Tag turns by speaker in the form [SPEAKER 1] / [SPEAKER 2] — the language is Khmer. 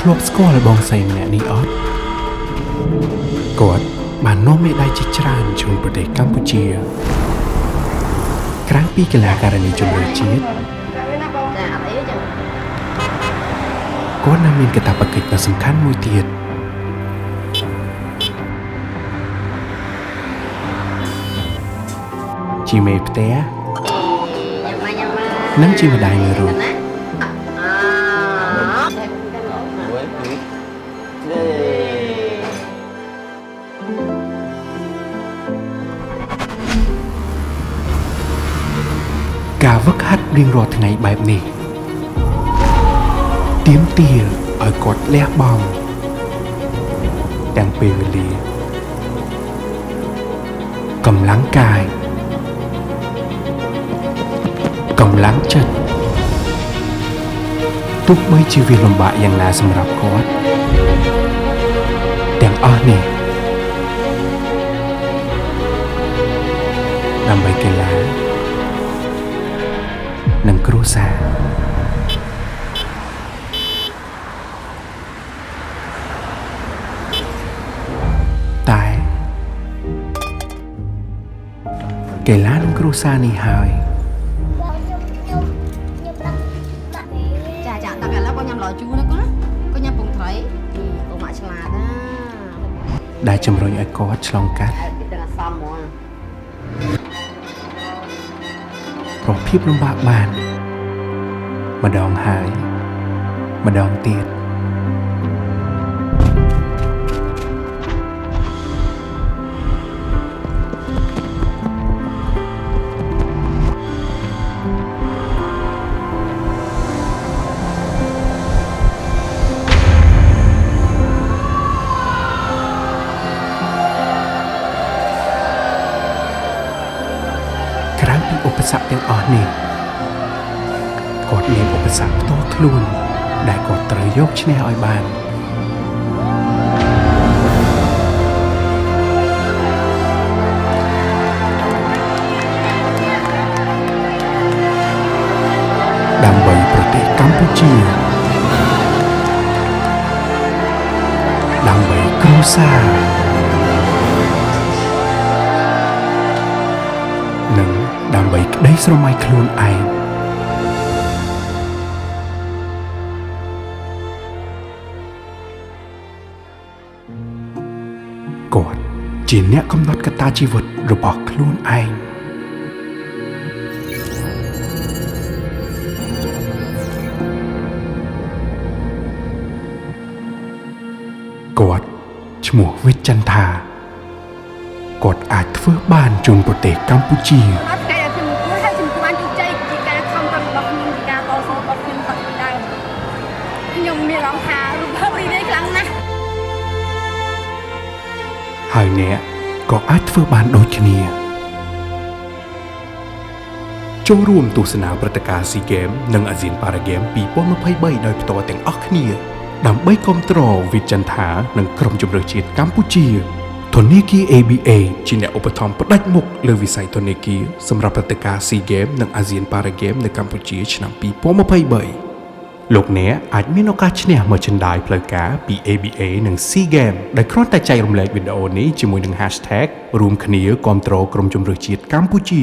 [SPEAKER 1] ធ្លាប់ស្គាល់បងស្រីម្នាក់នេះអត់គាត់បាននាំមេដាយជាច្រើនជូនប្រទេសកម្ពុជាក្រៅពីកីឡាករនីជម្រើសជាតិគាត់នៅមានកាតព្វកិច្ចដ៏សំខាន់មួយទៀតជាមេផ្ទះនិងជាម្ដាយមួយរូបការវឹកហាត់រៀងរាល់ថ្ងៃបែបនេះទាមទារឲ្យគាត់លះបង់ទាំងពេលវេលាកម្លាំងកាយកម្លាំងចិត្តទោះបីជាវាលំបាកយ៉ាងណាសម្រាប់គាត់ទាំងអស់នេះដើម្បីកីឡានិងគ្រួសារតែកីឡានិងគ្រួសារនេះហើយ
[SPEAKER 2] ចាដាក់កាលបងញ៉ាំឡជូរណាកូនញ៉ាំពងត្រីកូនមកឆ្លាតណា
[SPEAKER 1] ដែលជំរុញឲ្យគាត់ឆ្លងកាត់ប្រភាពលំបាកបានម្ដងហើយម្ដងទៀតក្រៅពីឧបសគ្គទាំងអស់នេះគាត់មានឧបសគ្គផ្ទាល់ខ្លួនដែលគាត់ត្រូវយកឈ្នះឲ្យបានដើម្បីប្រទេសកម្ពុជាដើម្បីគ្រួសារនិងដើម្បីក្តីស្រមៃខ្លួនឯងគាត់ជាអ្នកកំណត់កត្តាជីវិតរបស់ខ្លួនឯងគាត់ឈ្មោះវិជ្ជន្តាគាត់អាចធ្វើបានជូនប្រទេសកម្ពុជា
[SPEAKER 2] ខ្ញុំមានអារម្មណ៍ថារូបភាពនេះខ្លាំងណាស់
[SPEAKER 1] ហើយអ្នកក៏អាចធ្វើបានដូចគ្នាចូលរួមទស្សនាព្រឹត្តិការណ៍ SEA Games និង ASEAN Para Games 2023ដោយផ្ទាល់ទាំងអស់គ្នាដើម្បីគាំទ្រវិជ្ជន្តានិងក្រុមជម្រើសជាតិកម្ពុជាធនាគារ ABA ជាអ្នកឧបត្ថម្ភផ្ដាច់មុខលើវិស័យធនាគារសម្រាប់ព្រឹត្តិការណ៍ SEA Games និង ASEAN Para Games នៅកម្ពុជាឆ្នាំ2023លោកអ្នកអាចមានឱកាសឈ្នះ merchandise ផ្លូវការពី ABA និង SEA Games ដែលគ្រាន់តែចែករំលែកវីដេអូនេះជាមួយនឹង hashtag រួមគ្នាគាំទ្រក្រុមជម្រើសជាតិកម្ពុជា